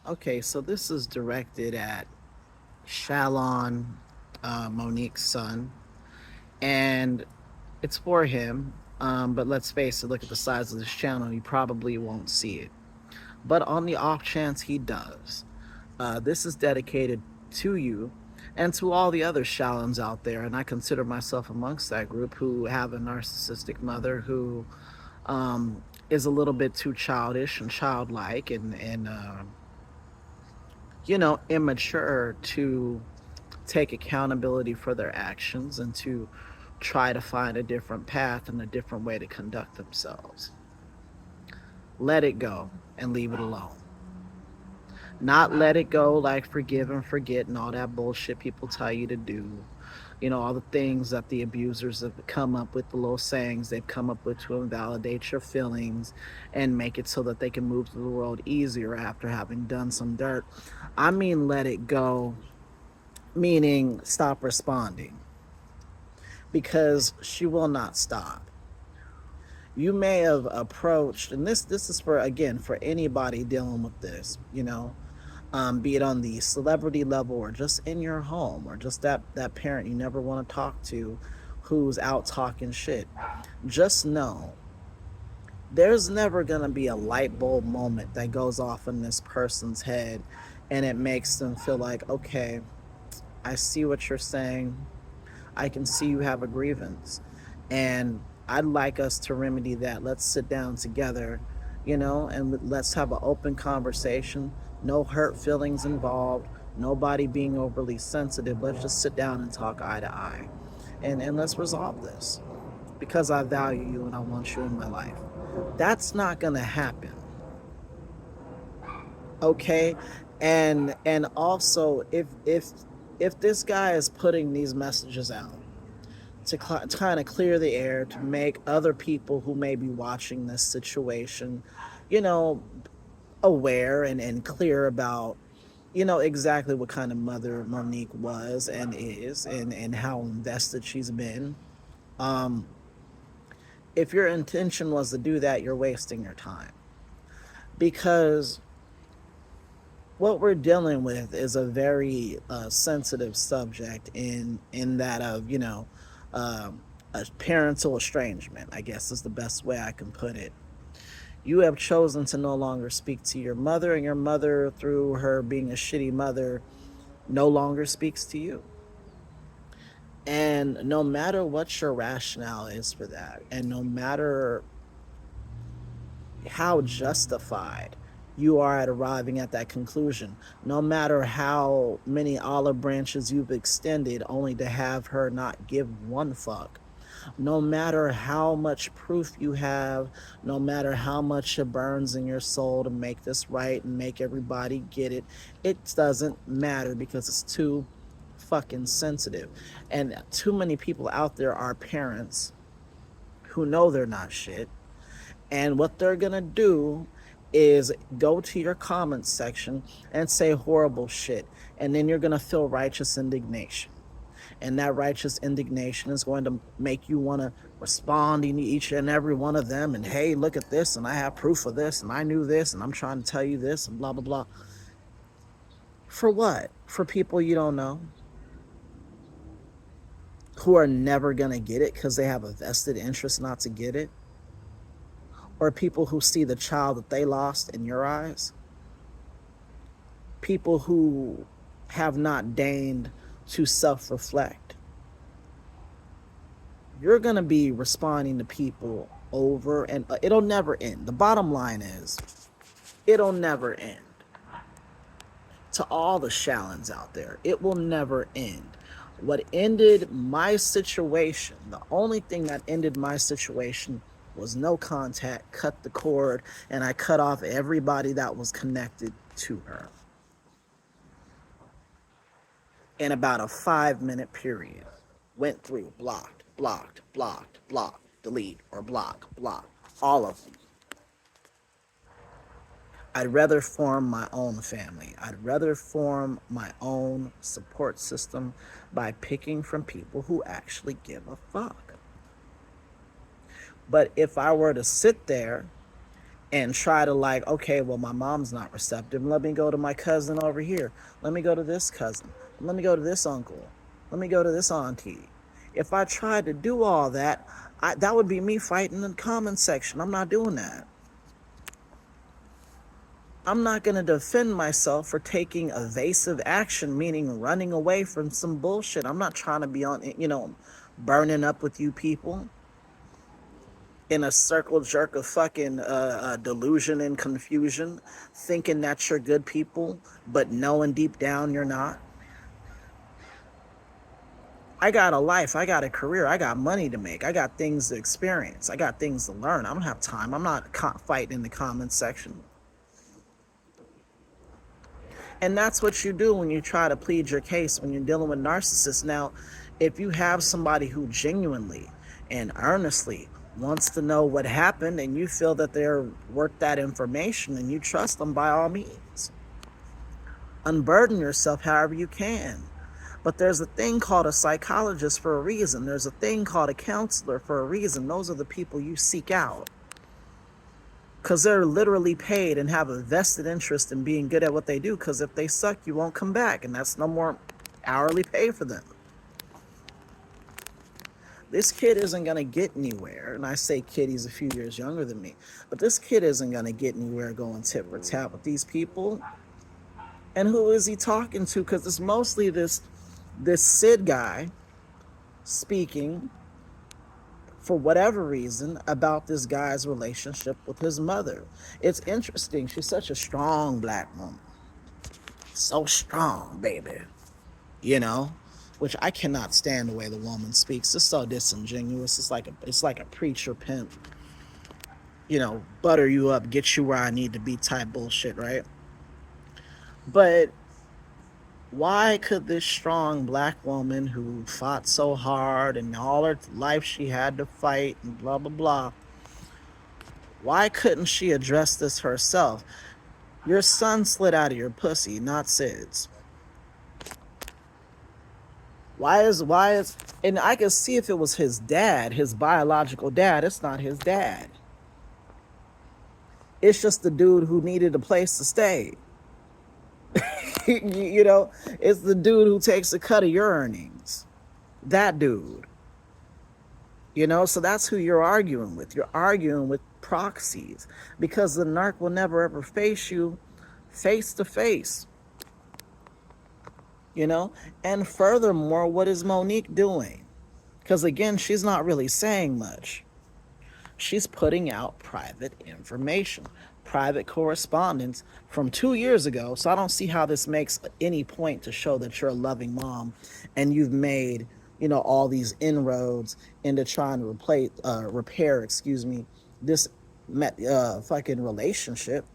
Okay, so this is directed at Shalon, Monique's son, and it's for him. But let's face it, look at the size of this channel, you probably won't see it. But on the off chance he does, this is dedicated to you and to all the other Shalons out there. And I consider myself amongst that group who have a narcissistic mother who is a little bit too childish and childlike and immature to take accountability for their actions and to try to find a different path and a different way to conduct themselves. Let it go and leave it alone. Not let it go like forgive and forget and all that bullshit people tell you to do. All the things that the abusers have come up with, the little sayings they've come up with to invalidate your feelings and make it so that they can move through the world easier after having done some dirt. I mean, let it go, meaning stop responding, because she will not stop. You may have approached, and this is for, again, for anybody dealing with this, be it on the celebrity level or just in your home or just that parent you never want to talk to who's out talking shit. Just know there's never going to be a light bulb moment that goes off in this person's head and it makes them feel like, okay, I see what you're saying. I can see you have a grievance. And I'd like us to remedy that. Let's sit down together, and let's have an open conversation. No hurt feelings involved. Nobody being overly sensitive. Let's just sit down and talk eye to eye. And let's resolve this because I value you and I want you in my life. That's not going to happen. Okay? And also if this guy is putting these messages out to kind of clear the air, to make other people who may be watching this situation, you know, aware and clear about, exactly what kind of mother Monique was and is and how invested she's been. Um, if your intention was to do that, you're wasting your time. Because what we're dealing with is a very sensitive subject in that of a parental estrangement, I guess is the best way I can put it. You have chosen to no longer speak to your mother, and your mother, through her being a shitty mother, no longer speaks to you. And no matter what your rationale is for that, and no matter how justified you are at arriving at that conclusion, no matter how many olive branches you've extended only to have her not give one fuck, no matter how much proof you have, no matter how much it burns in your soul to make this right and make everybody get it, it doesn't matter because it's too fucking sensitive. And too many people out there are parents who know they're not shit. And what they're gonna do is go to your comments section and say horrible shit. And then you're gonna feel righteous indignation. And that righteous indignation is going to make you want to respond to each and every one of them. And hey, look at this, and I have proof of this, and I knew this, and I'm trying to tell you this, and blah, blah, blah. For what? For people you don't know who are never going to get it because they have a vested interest not to get it? Or people who see the child that they lost in your eyes? People who have not deigned to self-reflect. You're going to be responding to people over and it'll never end. The bottom line is it'll never end. To all the Shallons out there, it will never end. What ended my situation, the only thing that ended my situation was no contact, cut the cord, and I cut off everybody that was connected to her in about a 5-minute period. Went through, blocked, blocked, blocked, blocked, delete, or block, block, all of them. I'd rather form my own family. I'd rather form my own support system by picking from people who actually give a fuck. But if I were to sit there and try to like, okay, well, my mom's not receptive. Let me go to my cousin over here. Let me go to this cousin. Let me go to this uncle. Let me go to this auntie. If I tried to do all that, that would be me fighting in the comment section. I'm not doing that. I'm not going to defend myself for taking evasive action, meaning running away from some bullshit. I'm not trying to be on, burning up with you people in a circle jerk of fucking delusion and confusion, thinking that you're good people, but knowing deep down you're not. I got a life, I got a career, I got money to make, I got things to experience, I got things to learn. I don't have time. I'm not fighting in the comments section. And that's what you do when you try to plead your case when you're dealing with narcissists. Now, if you have somebody who genuinely and earnestly wants to know what happened and you feel that they're worth that information and you trust them, by all means, unburden yourself however you can. But there's a thing called a psychologist for a reason. There's a thing called a counselor for a reason. Those are the people you seek out, because they're literally paid and have a vested interest in being good at what they do, because if they suck, you won't come back, and that's no more hourly pay for them. This kid isn't going to get anywhere, and I say kid, he's a few years younger than me, but this kid isn't going to get anywhere going tit for tat with these people. And who is he talking to? Because it's mostly this Sid guy speaking, for whatever reason, about this guy's relationship with his mother. It's interesting. She's such a strong black woman. So strong, baby. Which I cannot stand the way the woman speaks. It's so disingenuous. It's like a preacher pimp, butter you up, get you where I need to be type bullshit, right? But why could this strong black woman who fought so hard and all her life she had to fight and blah, blah, blah, why couldn't she address this herself? Your son slid out of your pussy, not Sid's. Why is, and I can see if it was his dad, his biological dad, it's not his dad. It's just the dude who needed a place to stay. It's the dude who takes a cut of your earnings. That dude. So that's who you're arguing with. You're arguing with proxies, because the narc will never ever face you face to face. And furthermore, what is Monique doing? Because again, she's not really saying much. She's putting out private information, private correspondence from 2 years ago. So I don't see how this makes any point to show that you're a loving mom and you've made, all these inroads into trying to repair, this fucking relationship.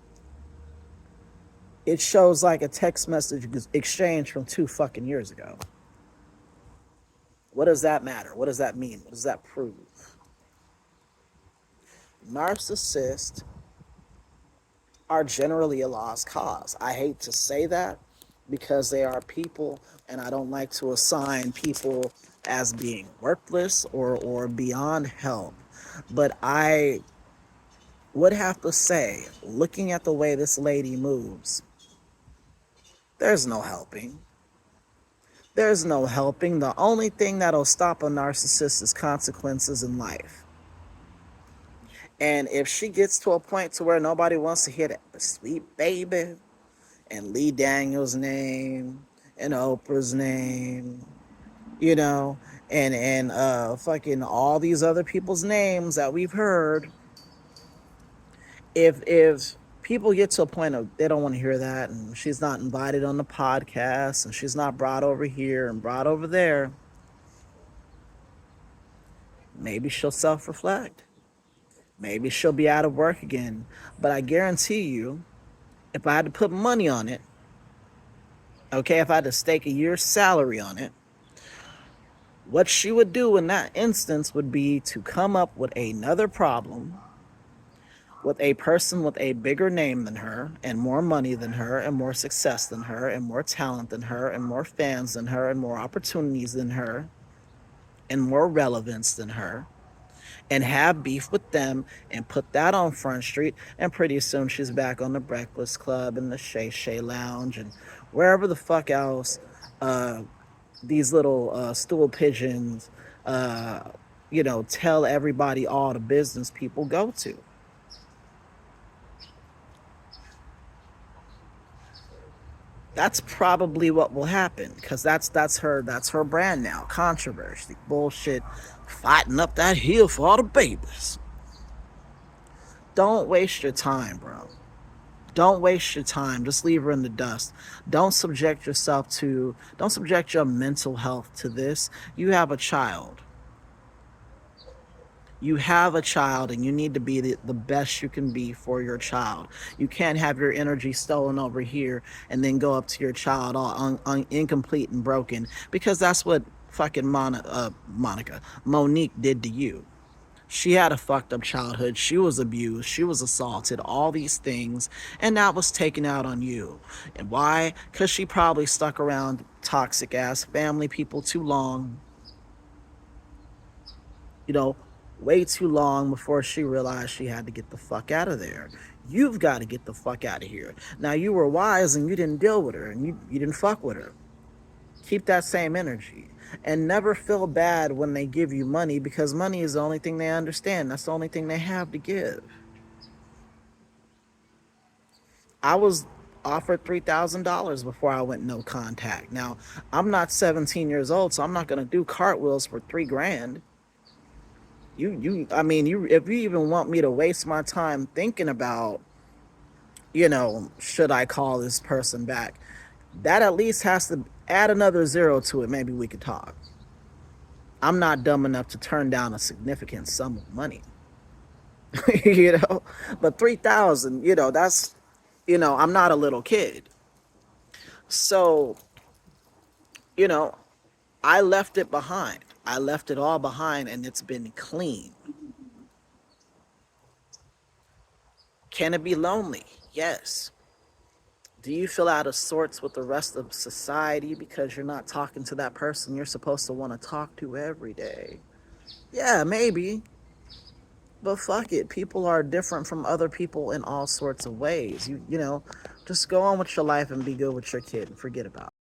It shows like a text message exchange from 2 fucking years ago. What does that matter? What does that mean? What does that prove? Narcissists are generally a lost cause. I hate to say that because they are people, and I don't like to assign people as being worthless or beyond help. But I would have to say, looking at the way this lady moves, there's no helping. There's no helping. The only thing that'll stop a narcissist is consequences in life. And if she gets to a point to where nobody wants to hear that sweet baby and Lee Daniels' name and Oprah's name, and fucking all these other people's names that we've heard, if people get to a point of they don't want to hear that, and she's not invited on the podcast, and she's not brought over here and brought over there, maybe she'll self-reflect. Maybe she'll be out of work again. But I guarantee you, if I had to put money on it, okay, if I had to stake a year's salary on it, what she would do in that instance would be to come up with another problem with a person with a bigger name than her, and more money than her, and more success than her, and more talent than her, and more fans than her, and more opportunities than her, and more relevance than her. and have beef with them and put that on Front Street. And pretty soon she's back on the Breakfast Club and the Shay Shay Lounge and wherever the fuck else uh, these little stool pigeons, uh, tell everybody all the business people go to. That's probably what will happen because that's her brand now. Controversy, bullshit, fighting up that hill for all the babies. Don't waste your time, bro. Don't waste your time. Just leave her in the dust. Don't subject your mental health to this. You have a child. You have a child and you need to be the best you can be for your child. You can't have your energy stolen over here and then go up to your child all incomplete and broken because that's what fucking Monique did to you. She had a fucked up childhood. She was abused. She was assaulted, all these things. And that was taken out on you. And why? Because she probably stuck around toxic ass family people too long, you know, way too long before she realized she had to get the fuck out of there. You've got to get the fuck out of here. Now, you were wise and you didn't deal with her and you didn't fuck with her. Keep that same energy. And never feel bad when they give you money because money is the only thing they understand. That's the only thing they have to give. I was offered $3,000 before I went no contact. Now, I'm not 17 years old, so I'm not going to do cartwheels for 3 grand. I mean, if you even want me to waste my time thinking about, should I call this person back? That at least has to add another zero to it. Maybe we could talk. I'm not dumb enough to turn down a significant sum of money, you know. But 3,000, I'm not a little kid, so you know, I left it behind. I left it all behind, and it's been clean. Can it be lonely? Yes. Do you feel out of sorts with the rest of society because you're not talking to that person you're supposed to want to talk to every day? Yeah, maybe. But fuck it. People are different from other people in all sorts of ways. Just go on with your life and be good with your kid and forget about it.